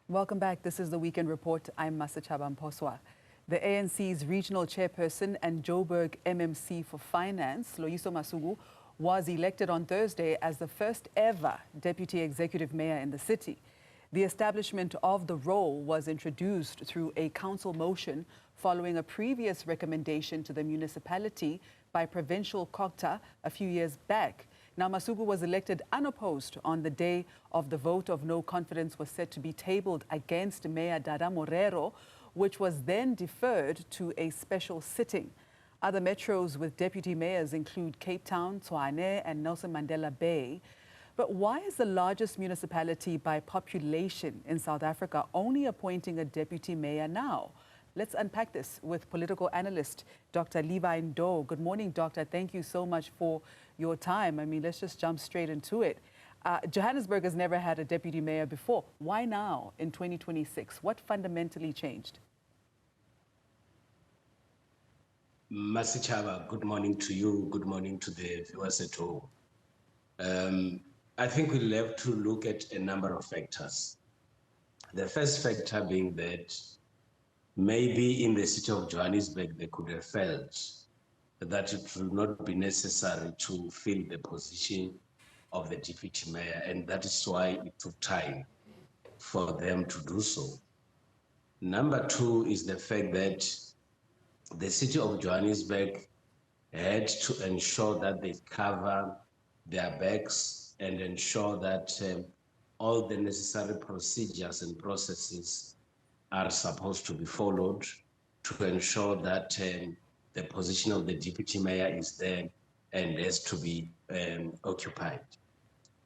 Welcome back. This is the Weekend Report. I'm Masachaba Mposwa. The ANC's regional chairperson and Joburg MMC for Finance, Loyiso Masuku, was elected on Thursday as the first ever deputy executive mayor in the city. The establishment of the role was introduced through a council motion following a previous recommendation to the municipality by provincial CoJ a few years back. Now, Masuku was elected unopposed on the day of the vote of no confidence was set to be tabled against Mayor Dada Morero, which was then deferred to a special sitting. Other metros with deputy mayors include Cape Town, Tshwane, and Nelson Mandela Bay. But why is the largest municipality by population in South Africa only appointing a deputy mayor now? Let's unpack this with political analyst Dr Levy Ndou. Good morning, Doctor. Thank you so much for your time. I mean, let's just jump straight into it. Johannesburg has never had a deputy mayor before. Why now in 2026? What fundamentally changed? Masichaba, good morning to you. Good morning to the viewers at home. I think we'll have to look at a number of factors. The first factor being that maybe in the city of Johannesburg, they could have felt that it would not be necessary to fill the position of the deputy mayor, and that is why it took time for them to do so. Number two is the fact that the city of Johannesburg had to ensure that they cover their backs and ensure that all the necessary procedures and processes are supposed to be followed to ensure that the position of the deputy mayor is there and has to be occupied.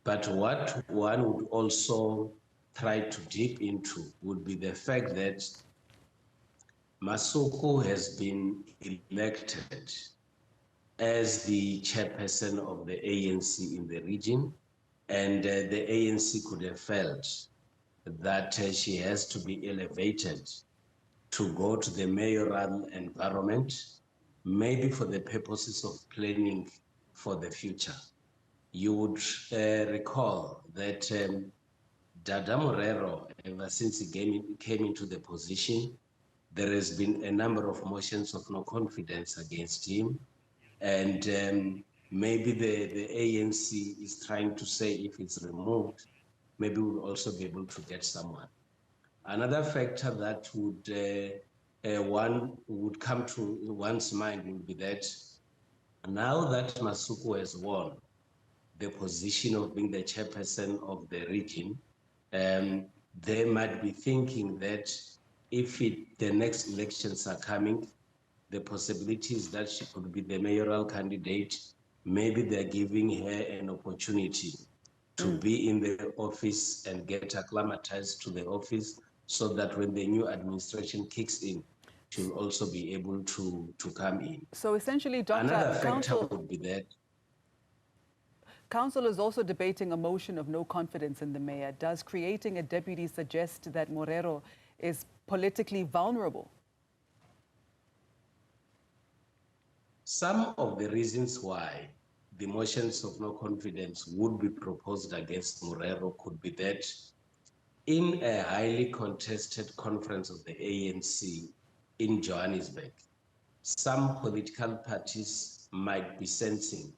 But what one would also try to dip into would be the fact that Masuku has been elected as the chairperson of the ANC in the region, and the ANC could have felt that she has to be elevated to go to the mayoral environment, maybe for the purposes of planning for the future. You would recall that Dada Morero, ever since he came into the position, there has been a number of motions of no confidence against him. And maybe the ANC is trying to say if it's removed, maybe we'll also be able to get someone. Another factor that one would come to one's mind would be that now that Masuku has won the position of being the chairperson of the region, they might be thinking that if the next elections are coming, the possibilities that she could be the mayoral candidate, maybe they're giving her an opportunity to be in the office and get acclimatized to the office so that when the new administration kicks in, she'll also be able to come in. So essentially, Doctor, another factor would be that Council is also debating a motion of no confidence in the mayor. Does creating a deputy suggest that Morero is politically vulnerable? Some of the reasons why the motions of no confidence would be proposed against Morero could be that in a highly contested conference of the ANC in Johannesburg, some political parties might be sensing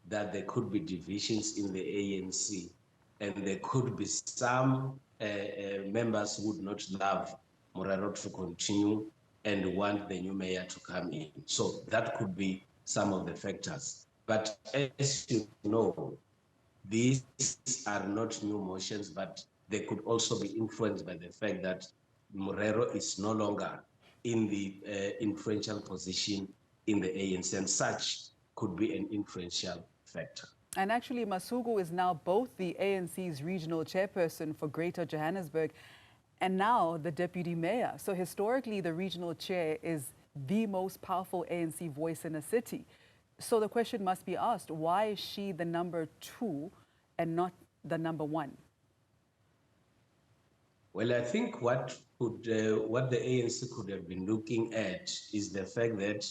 that there could be divisions in the ANC, and there could be some members who would not love Morero to continue and want the new mayor to come in. So that could be some of the factors. But as you know, these are not new motions, but they could also be influenced by the fact that Morero is no longer in the influential position in the ANC, and such could be an influential factor. And actually, Masuku is now both the ANC's regional chairperson for Greater Johannesburg and now the deputy mayor. So historically, the regional chair is the most powerful ANC voice in a city. So the question must be asked, why is she the number 2 and not the number 1? Well, I think what the ANC could have been looking at is the fact that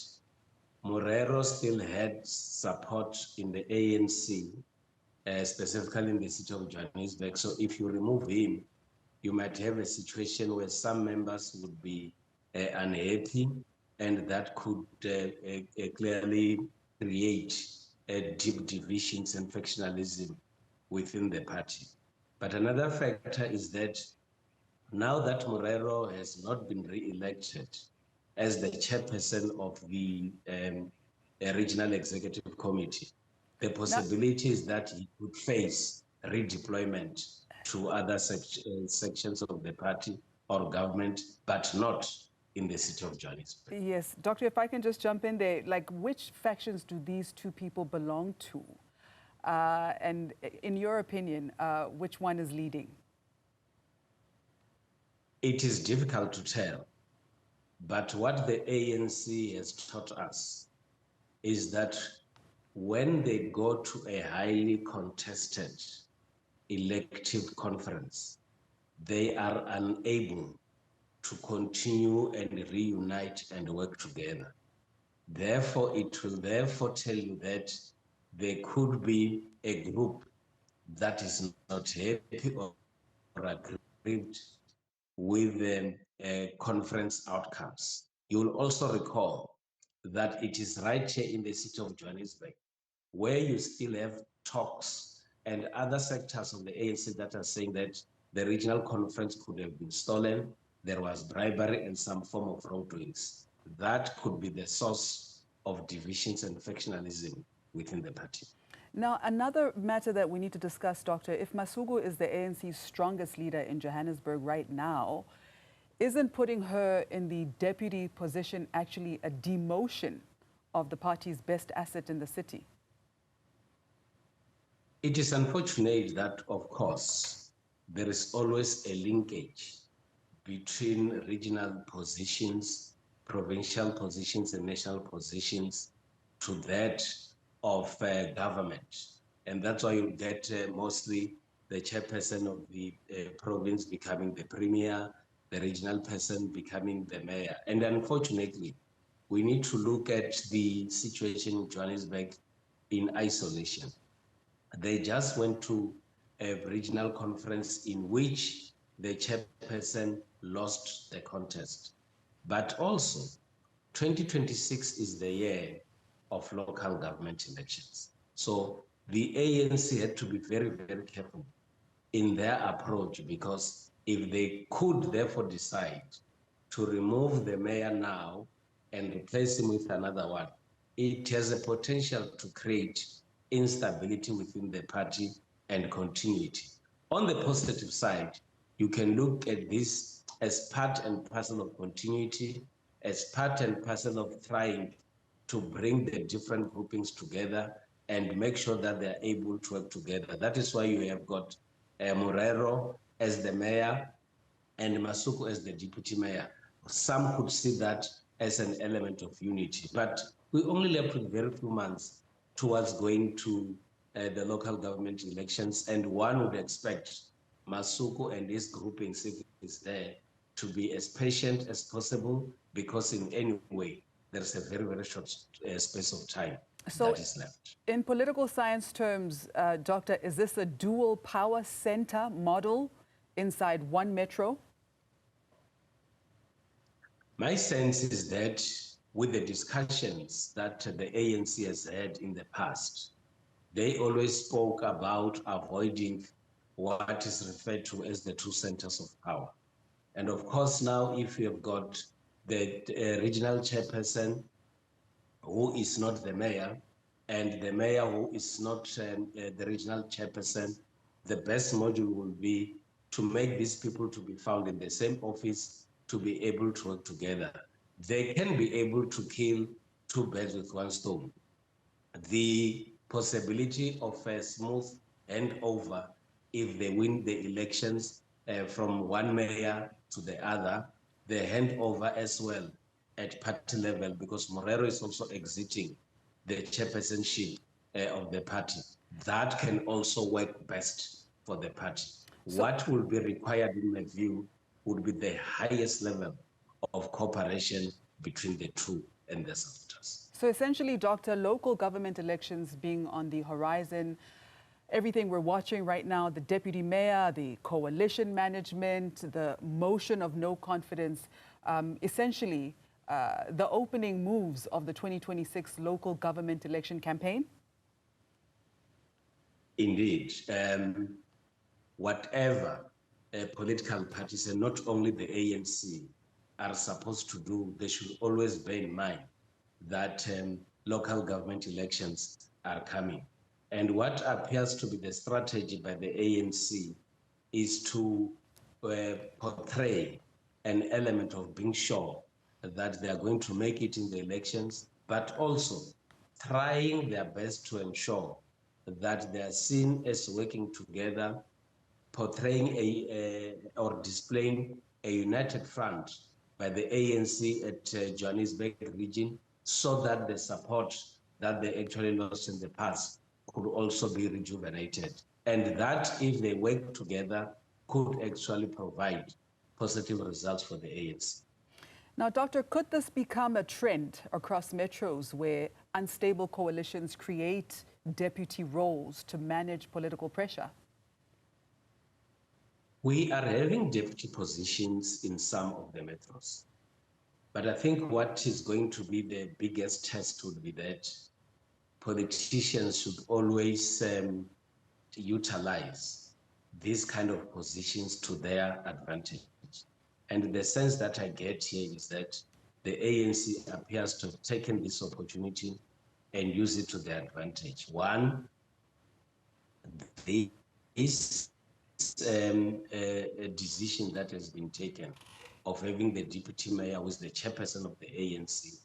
Morero still had support in the ANC, specifically in the city of Johannesburg. So if you remove him, you might have a situation where some members would be unhappy, and that could clearly create deep divisions and factionalism within the party. But another factor is that now that Morero has not been re-elected as the chairperson of the regional executive committee, the possibility is that he could face redeployment to other sections of the party or government, but not in the city of Johannesburg. Yes, Doctor, if I can just jump in there, like which factions do these two people belong to? And in your opinion, which one is leading? It is difficult to tell, but what the ANC has taught us is that when they go to a highly contested elective conference, they are unable to continue and reunite and work together. Therefore, it will therefore tell you that there could be a group that is not happy or aggrieved with the conference outcomes. You will also recall that it is right here in the city of Johannesburg where you still have talks and other sectors of the ANC that are saying that the regional conference could have been stolen, there was bribery and some form of wrongdoings. That could be the source of divisions and factionalism within the party. Now, another matter that we need to discuss, Doctor, if Masuku is the ANC's strongest leader in Johannesburg right now, isn't putting her in the deputy position actually a demotion of the party's best asset in the city? It is unfortunate that, of course, there is always a linkage between regional positions, provincial positions, and national positions to that of government. And that's why you get mostly the chairperson of the province becoming the premier, the regional person becoming the mayor. And unfortunately, we need to look at the situation in Johannesburg in isolation. They just went to a regional conference in which the chairperson lost the contest. But also, 2026 is the year of local government elections. So the ANC had to be very, very careful in their approach, because if they could therefore decide to remove the mayor now and replace him with another one, it has a potential to create instability within the party and continuity. On the positive side, you can look at this as part and parcel of continuity, as part and parcel of trying to bring the different groupings together and make sure that they're able to work together. That is why you have got Morero as the mayor and Masuku as the deputy mayor. Some could see that as an element of unity, but we only left with very few months towards going to the local government elections, and one would expect Masuku and his groupings, if it's there, to be as patient as possible, because in any way, there's a very, very short space of time that is left. In political science terms, Doctor, is this a dual power center model inside one metro? My sense is that with the discussions that the ANC has had in the past, they always spoke about avoiding what is referred to as the two centers of power. And of course, now if you have got the regional chairperson who is not the mayor, and the mayor who is not the regional chairperson, the best module will be to make these people to be found in the same office to be able to work together. They can be able to kill two birds with one stone. The possibility of a smooth handover if they win the elections from one mayor to the other, the handover as well at party level, because Morero is also exiting the chairpersonship of the party. That can also work best for the party. What will be required, in my view, would be the highest level of cooperation between the two and the supporters. So essentially, Doctor, local government elections being on the horizon, everything we're watching right now, the deputy mayor, the coalition management, the motion of no confidence, essentially the opening moves of the 2026 local government election campaign? Indeed. Whatever political parties, and not only the ANC, are supposed to do, they should always bear in mind that local government elections are coming. And what appears to be the strategy by the ANC is to portray an element of being sure that they are going to make it in the elections, but also trying their best to ensure that they are seen as working together, portraying or displaying a united front by the ANC at Johannesburg region, so that the support that they actually lost in the past could also be rejuvenated. And that, if they work together, could actually provide positive results for the ANC. Now, Doctor, could this become a trend across metros where unstable coalitions create deputy roles to manage political pressure? We are having deputy positions in some of the metros. But I think what is going to be the biggest test would be that politicians should always utilize these kind of positions to their advantage. And the sense that I get here is that the ANC appears to have taken this opportunity and use it to their advantage. One, this a decision that has been taken of having the deputy mayor, who is the chairperson of the ANC,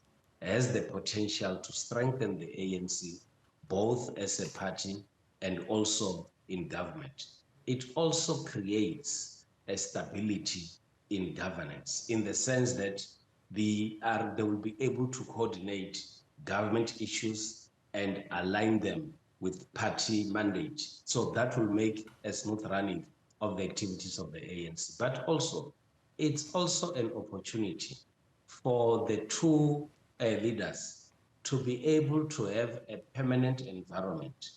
has the potential to strengthen the ANC, both as a party and also in government. It also creates a stability in governance, in the sense that they will be able to coordinate government issues and align them with party mandate. So that will make a smooth running of the activities of the ANC. But also, it's also an opportunity for the two leaders to be able to have a permanent environment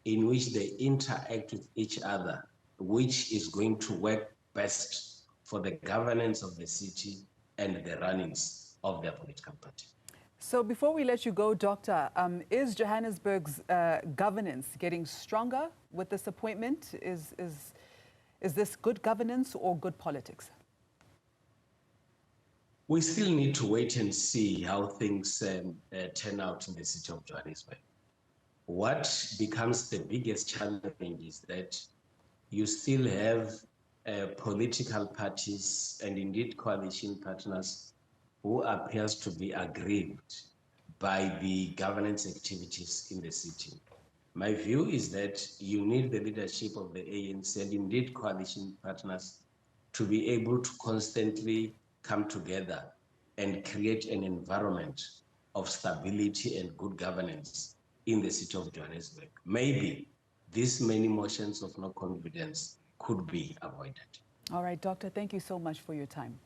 in which they interact with each other, which is going to work best for the governance of the city and the runnings of their political party. So before we let you go, Doctor, is Johannesburg's governance getting stronger with this appointment? Is this good governance or good politics? We still need to wait and see how things turn out in the city of Johannesburg. What becomes the biggest challenge is that you still have political parties and indeed coalition partners who appears to be aggrieved by the governance activities in the city. My view is that you need the leadership of the ANC and indeed coalition partners to be able to constantly come together and create an environment of stability and good governance in the city of Johannesburg. Maybe these many motions of no confidence could be avoided. All right, Doctor, thank you so much for your time.